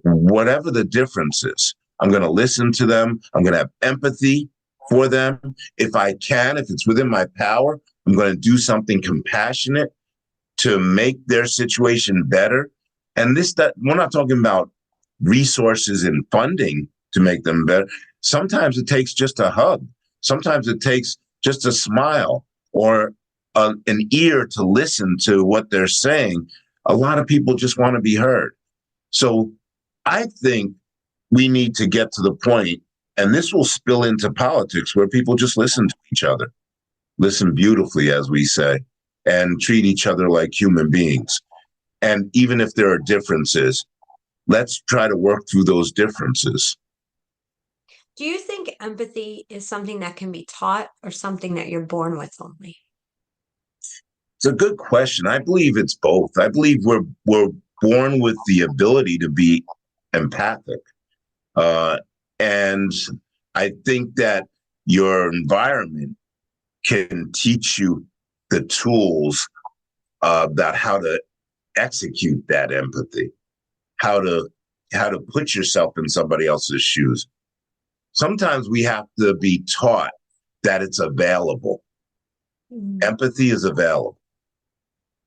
whatever the difference is, I'm going to listen to them. I'm going to have empathy for them. If I can, if it's within my power, I'm going to do something compassionate to make their situation better. And that we're not talking about resources and funding to make them better. Sometimes it takes just a hug. Sometimes it takes just a smile or an ear to listen to what they're saying. A lot of people just want to be heard. So I think we need to get to the point, and this will spill into politics, where people just listen to each other, listen beautifully, as we say, and treat each other like human beings. And even if there are differences, let's try to work through those differences. Do you think empathy is something that can be taught or something that you're born with only? It's a good question. I believe it's both. I believe we're born with the ability to be empathic. And I think that your environment can teach you the tools about how to execute that empathy, how to put yourself in somebody else's shoes. Sometimes we have to be taught that it's available. Empathy is available.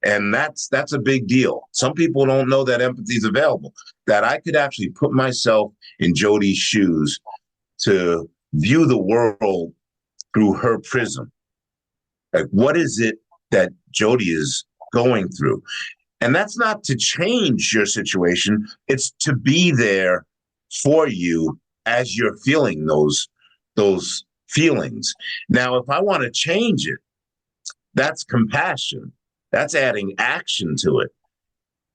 And that's a big deal. Some people don't know that empathy is available, that I could actually put myself in Jody's shoes to view the world through her prism. Like, what is it that Jody is going through? And that's not to change your situation. It's to be there for you as you're feeling those feelings. Now, if I want to change it, that's compassion. That's adding action to it.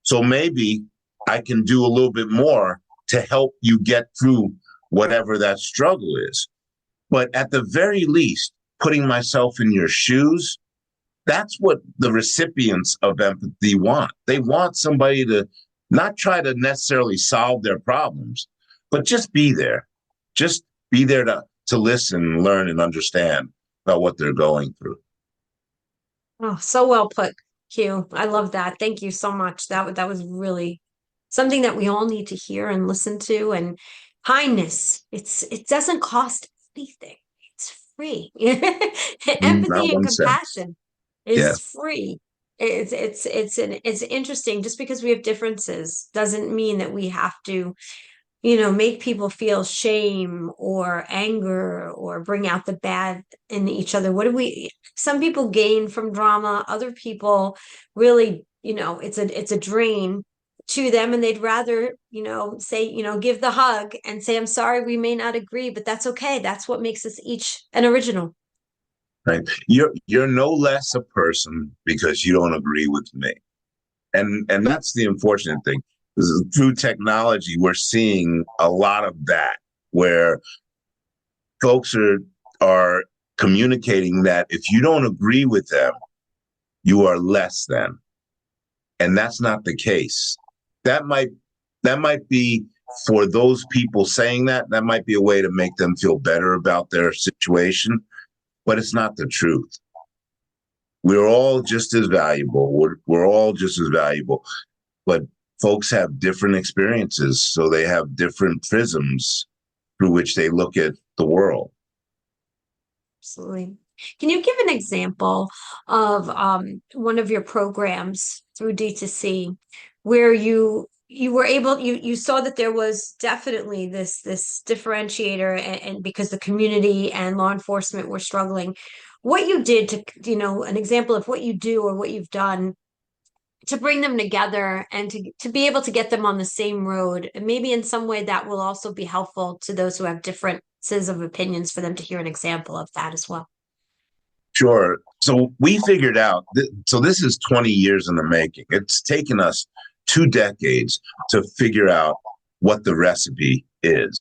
So maybe I can do a little bit more to help you get through whatever that struggle is. But at the very least, putting myself in your shoes, that's what the recipients of empathy want. They want somebody to not try to necessarily solve their problems, but just be there. Just be there to listen, learn, and understand about what they're going through. Oh, so well put, Q. I love that. Thank you so much. That was really something that we all need to hear and listen to. And kindness, it doesn't cost anything. It's free. Not Empathy and one cent. compassion is Yes. free. It's interesting. Just because we have differences doesn't mean that we have to make people feel shame or anger or bring out the bad in each other. Some people gain from drama, other people really, it's a drain to them, and they'd rather, say, give the hug and say, I'm sorry, we may not agree, but that's okay. That's what makes us each an original. Right. You're no less a person because you don't agree with me. And that's the unfortunate thing. Through technology, we're seeing a lot of that, where folks are communicating that if you don't agree with them, you are less than. And that's not the case. That might be, for those people saying that might be a way to make them feel better about their situation, but it's not the truth. We're all just as valuable. We're all just as valuable, but folks have different experiences, so they have different prisms through which they look at the world. Absolutely. Can you give an example of one of your programs through D2C where you were able, you saw that there was definitely this differentiator, and because the community and law enforcement were struggling, what you did to, an example of what you do or what you've done to bring them together and to be able to get them on the same road, and maybe in some way that will also be helpful to those who have differences of opinions, for them to hear an example of that as well. Sure. So we figured out, so this is 20 years in the making. It's taken us 2 decades to figure out what the recipe is.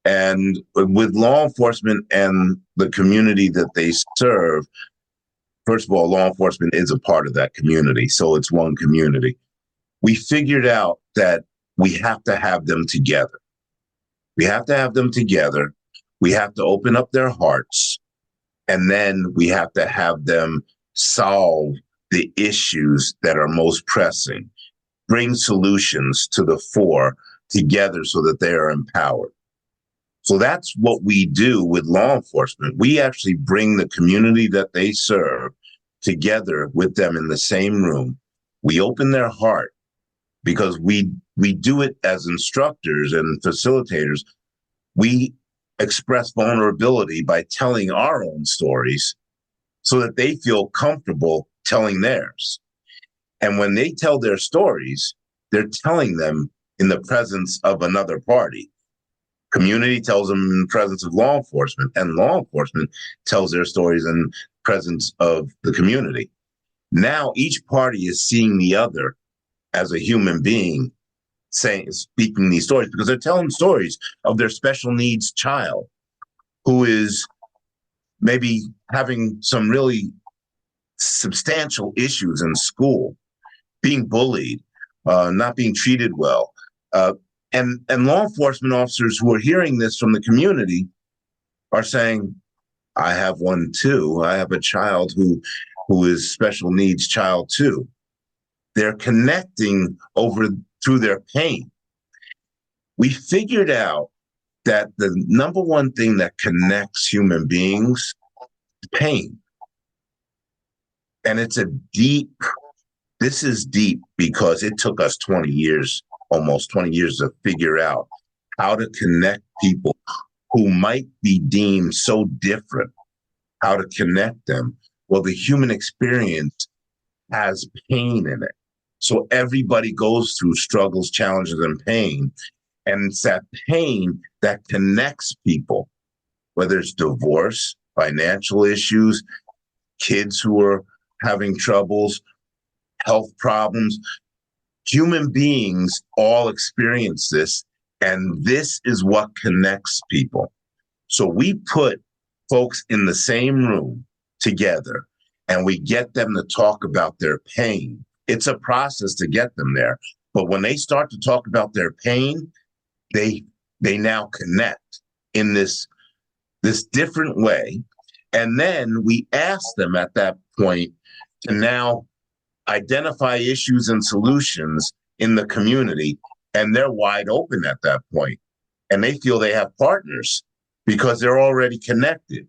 And with law enforcement and the community that they serve, first of all, law enforcement is a part of that community. So it's one community. We figured out that we have to have them together. We have to have them together. We have to open up their hearts. And then we have to have them solve the issues that are most pressing, bring solutions to the fore together so that they are empowered. So that's what we do with law enforcement. We actually bring the community that they serve together with them in the same room. We open their heart because we do it as instructors and facilitators. We express vulnerability by telling our own stories so that they feel comfortable telling theirs. And when they tell their stories, they're telling them in the presence of another party. Community tells them in the presence of law enforcement, and law enforcement tells their stories in presence of the community. Now each party is seeing the other as a human being, speaking these stories, because they're telling stories of their special needs child who is maybe having some really substantial issues in school, being bullied, not being treated well. And law enforcement officers who are hearing this from the community are saying, I have one too. I have a child who is special needs child too. They're connecting through their pain. We figured out that the number one thing that connects human beings is pain. And this is deep because it took us 20 years, almost 20 years to figure out how to connect people who might be deemed so different, how to connect them. Well, the human experience has pain in it. So everybody goes through struggles, challenges, and pain. And it's that pain that connects people, whether it's divorce, financial issues, kids who are having troubles, health problems. Human beings all experience this, and this is what connects people. So we put folks in the same room together, and we get them to talk about their pain. It's a process to get them there. But when they start to talk about their pain, they now connect in this different way. And then we ask them at that point to now identify issues and solutions in the community, and they're wide open at that point. And they feel they have partners because they're already connected.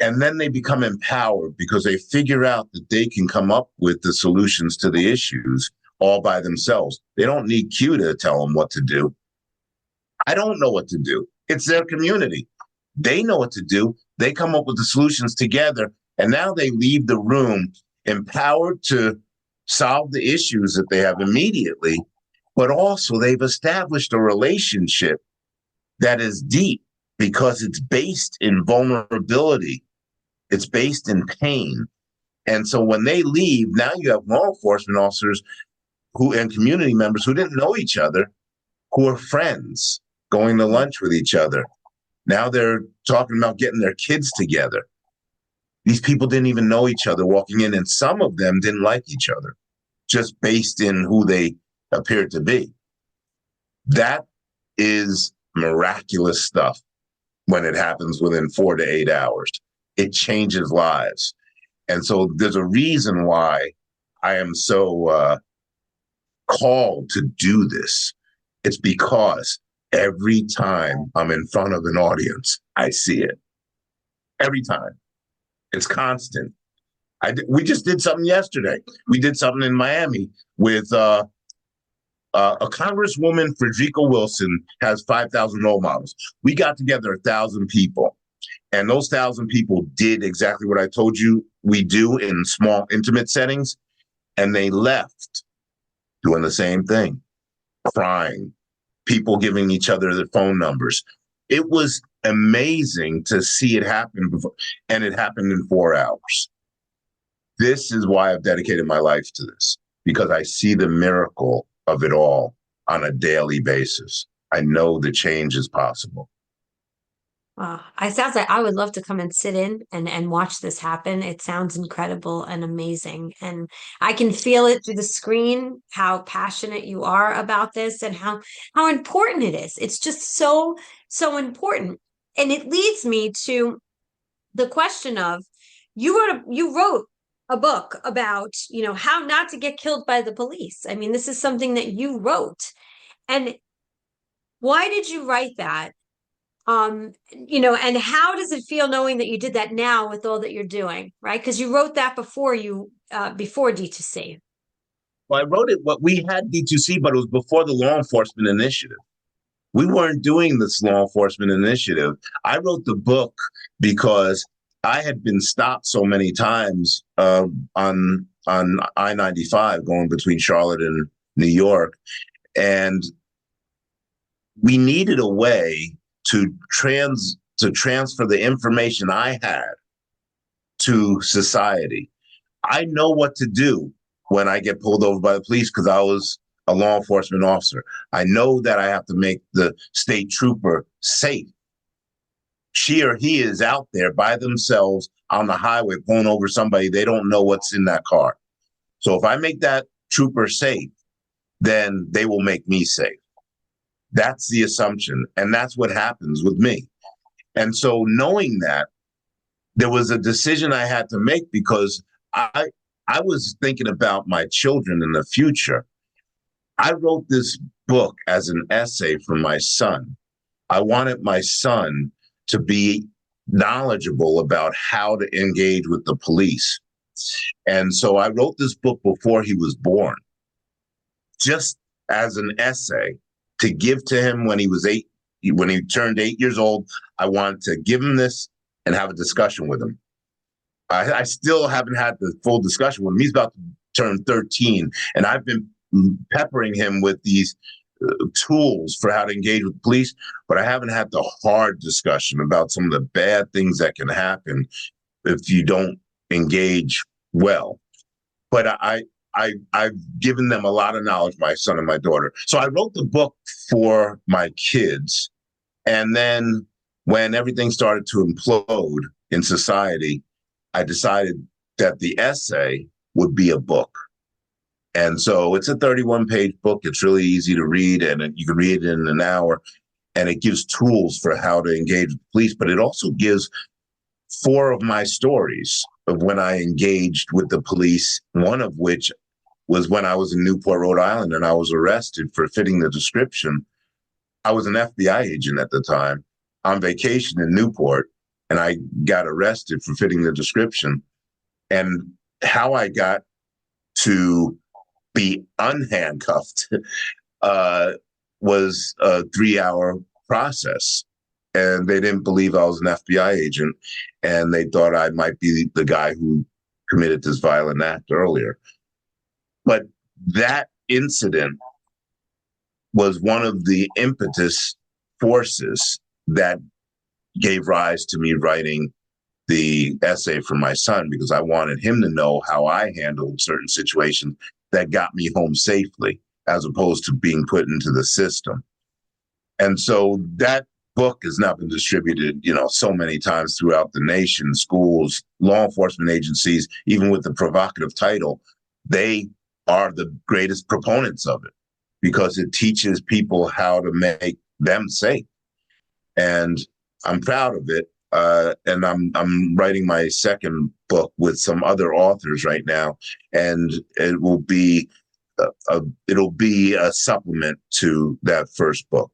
And then they become empowered because they figure out that they can come up with the solutions to the issues all by themselves. They don't need Q to tell them what to do. I don't know what to do. It's their community. They know what to do. They come up with the solutions together, and now they leave the room empowered to solve the issues that they have immediately, but also they've established a relationship that is deep because it's based in vulnerability. It's based in pain. And so when they leave, now you have law enforcement officers and community members who didn't know each other, who are friends, going to lunch with each other. Now they're talking about getting their kids together. These people didn't even know each other walking in, and some of them didn't like each other, just based in who they appeared to be. That is miraculous stuff when it happens within 4 to 8 hours. It changes lives. And so there's a reason why I am so called to do this. It's because every time I'm in front of an audience, I see it. Every time. It's constant. We just did something yesterday. We did something in Miami with a Congresswoman, Frederica Wilson, has 5,000 role models. We got together 1,000 people, and those 1,000 people did exactly what I told you we do in small, intimate settings, and they left doing the same thing, crying, people giving each other their phone numbers. It was amazing to see it happen before, and it happened in 4 hours. This is why I've dedicated my life to this, because I see the miracle of it all on a daily basis. I know the change is possible. It sounds like I would love to come and sit in and watch this happen. It sounds incredible and amazing. And I can feel it through the screen, how passionate you are about this and how important it is. It's just so, so important. And it leads me to the question of you wrote a book about, how not to get killed by the police. I mean, this is something that you wrote. And why did you write that? And how does it feel knowing that you did that now with all that you're doing, right? Because you wrote that before D2C. Well, I wrote it, what we had D2C, but it was before the law enforcement initiative. We weren't doing this law enforcement initiative. I wrote the book because I had been stopped so many times on I-95 going between Charlotte and New York. And we needed a way to transfer the information I had to society. I know what to do when I get pulled over by the police because I was a law enforcement officer. I know that I have to make the state trooper safe. She or he is out there by themselves on the highway pulling over somebody. They don't know what's in that car. So if I make that trooper safe, then they will make me safe. That's the assumption. And that's what happens with me. And so knowing that, there was a decision I had to make because I was thinking about my children in the future. I wrote this book as an essay for my son. I wanted my son to be knowledgeable about how to engage with the police. And so I wrote this book before he was born, just as an essay to give to him when he turned 8 years old. I wanted to give him this and have a discussion with him. I still haven't had the full discussion with him. He's about to turn 13, and I've been peppering him with these tools for how to engage with police, but I haven't had the hard discussion about some of the bad things that can happen if you don't engage well. But I've given them a lot of knowledge, my son and my daughter. So I wrote the book for my kids. And then when everything started to implode in society, I decided that the essay would be a book. And so it's a 31-page book. It's really easy to read, and you can read it in an hour. And it gives tools for how to engage with police, but it also gives 4 of my stories of when I engaged with the police, one of which was when I was in Newport, Rhode Island, and I was arrested for fitting the description. I was an FBI agent at the time on vacation in Newport, and I got arrested for fitting the description. And how I got to be unhandcuffed was a 3-hour process. And they didn't believe I was an FBI agent, and they thought I might be the guy who committed this violent act earlier. But that incident was one of the impetus forces that gave rise to me writing the essay for my son, because I wanted him to know how I handled certain situations that got me home safely, as opposed to being put into the system. And so that book has now been distributed, so many times throughout the nation, schools, law enforcement agencies, even with the provocative title. They are the greatest proponents of it because it teaches people how to make them safe. And I'm proud of it. And I'm writing my second book with some other authors right now, and it will be a supplement to that first book.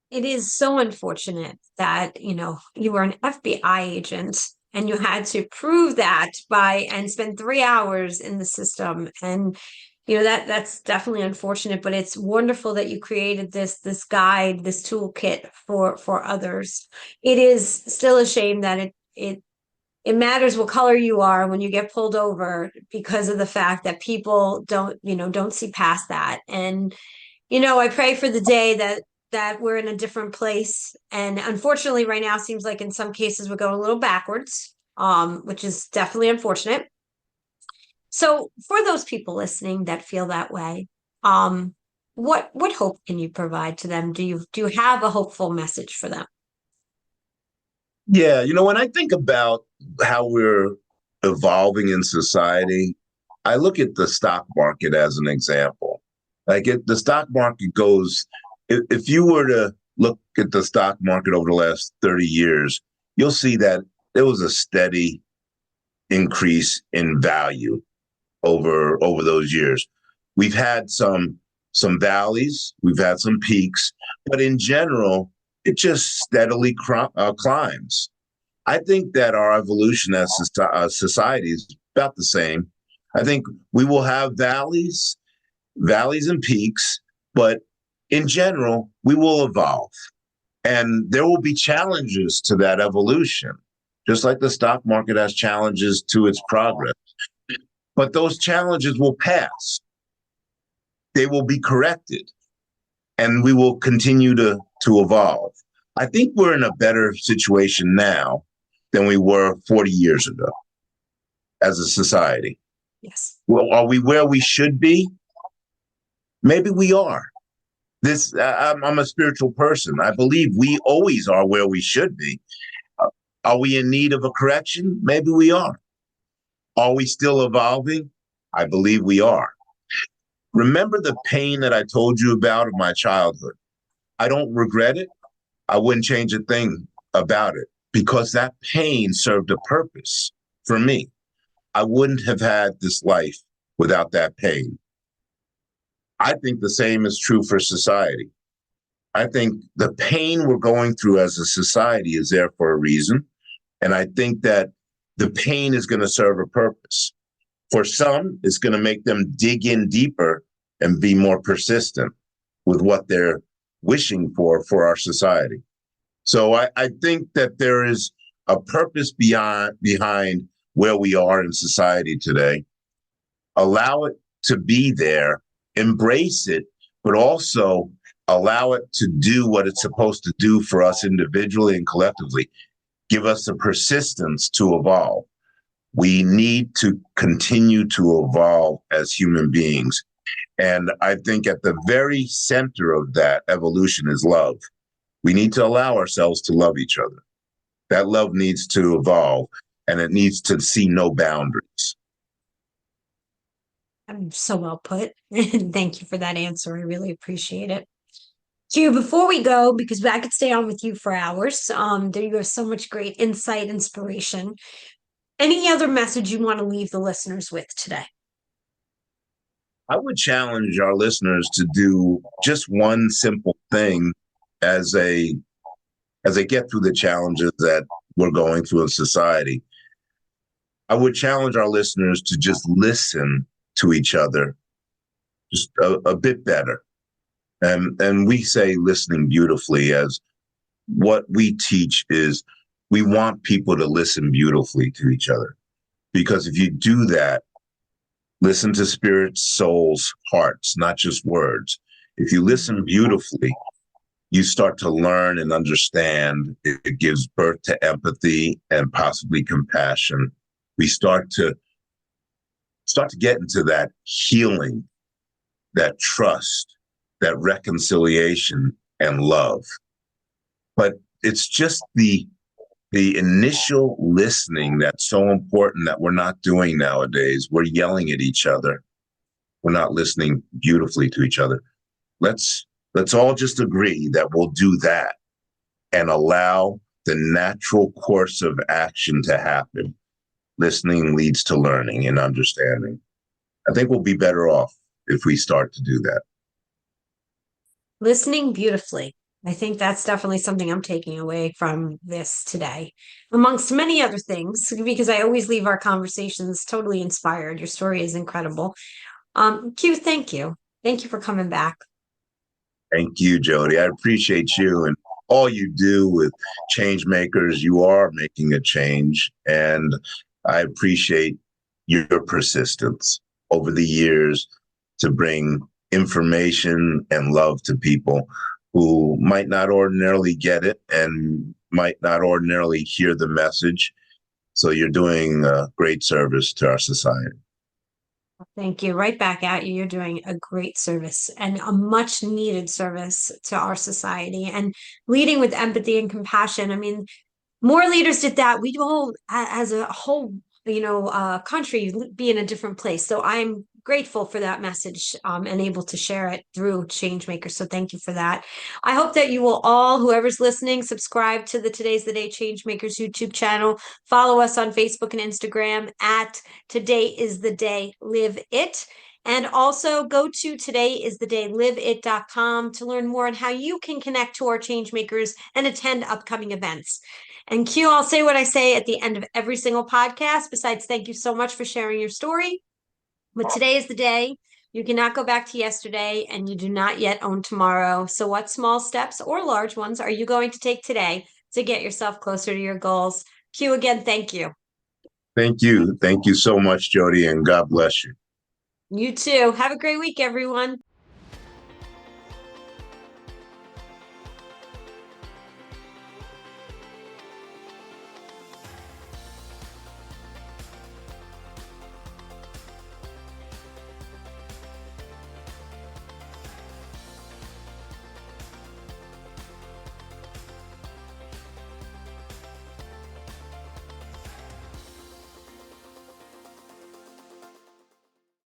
It is so unfortunate that, you were an FBI agent and you had to prove that and spend 3 hours in the system. And, that's definitely unfortunate, but it's wonderful that you created this guide, this toolkit for others. It is still a shame that it matters what color you are when you get pulled over, because of the fact that people don't see past that. And, I pray for the day that we're in a different place. And unfortunately, right now, it seems like in some cases we're going a little backwards. which is definitely unfortunate. So for those people listening that feel that way, what hope can you provide to them? Do you have a hopeful message for them? Yeah, when I think about how we're evolving in society, I look at the stock market as an example. The stock market goes, if you were to look at the stock market over the last 30 years, you'll see that there was a steady increase in value over those years. We've had some valleys, we've had some peaks, but in general, it just steadily climbs. I think that our evolution as society is about the same. I think we will have valleys and peaks, but in general, we will evolve. And there will be challenges to that evolution, just like the stock market has challenges to its progress. But those challenges will pass. They will be corrected, and we will continue to evolve. I think we're in a better situation now than we were 40 years ago as a society. Yes. Well, are we where we should be? Maybe we are. I'm a spiritual person. I believe we always are where we should be. Are we in need of a correction? Maybe we are. Are we still evolving? I believe we are. Remember the pain that I told you about of my childhood. I don't regret it. I wouldn't change a thing about it because that pain served a purpose for me. I wouldn't have had this life without that pain. I think the same is true for society. I think the pain we're going through as a society is there for a reason. And I think that the pain is going to serve a purpose. For some, it's going to make them dig in deeper and be more persistent with what they're wishing for our society. So I think that there is a purpose behind where we are in society today. Allow it to be there, embrace it, but also allow it to do what it's supposed to do for us individually and collectively. Give us the persistence to evolve. We need to continue to evolve as human beings. And I think at the very center of that evolution is love. We need to allow ourselves to love each other. That love needs to evolve, and it needs to see no boundaries. So well put. Thank you for that answer. I really appreciate it. Q, before we go, because I could stay on with you for hours, you have so much great insight, inspiration. Any other message you want to leave the listeners with today? I would challenge our listeners to do just one simple thing as they get through the challenges that we're going through in society. I would challenge our listeners to just listen to each other just a bit better. And we say listening beautifully, as what we teach is we want people to listen beautifully to each other. Because if you do that, listen to spirits, souls, hearts, not just words. If you listen beautifully, you start to learn and understand. It gives birth to empathy and possibly compassion. We start to get into that healing, that trust, that reconciliation and love. But it's just the initial listening that's so important that we're not doing nowadays. We're yelling at each other. We're not listening beautifully to each other. Let's all just agree that we'll do that and allow the natural course of action to happen. Listening leads to learning and understanding. I think we'll be better off if we start to do that. Listening beautifully. I think that's definitely something I'm taking away from this today, amongst many other things, because I always leave our conversations totally inspired. Your story is incredible. Q, thank you. Thank you for coming back. Thank you, Jody. I appreciate you and all you do with Changemakers. You are making a change, and I appreciate your persistence over the years to bring information and love to people who might not ordinarily get it and might not ordinarily hear the message. So you're doing a great service to our society. Thank you. Right back at you. You're doing a great service and a much needed service to our society and leading with empathy and compassion. I mean, more leaders did that, we will, as a whole, country, be in a different place. So I'm grateful for that message, and able to share it through Changemakers. So thank you for that. I hope that you will all, whoever's listening, subscribe to the Today's the Day Changemakers YouTube channel. Follow us on Facebook and Instagram at Today is the Day Live It. And also go to todayisthedayliveit.com to learn more on how you can connect to our Changemakers and attend upcoming events. And Q, I'll say what I say at the end of every single podcast. Besides, thank you so much for sharing your story. But today is the day. You cannot go back to yesterday, and you do not yet own tomorrow. So what small steps or large ones are you going to take today to get yourself closer to your goals? Q, again, thank you. Thank you. Thank you so much, Jody, and God bless you. You too. Have a great week, everyone.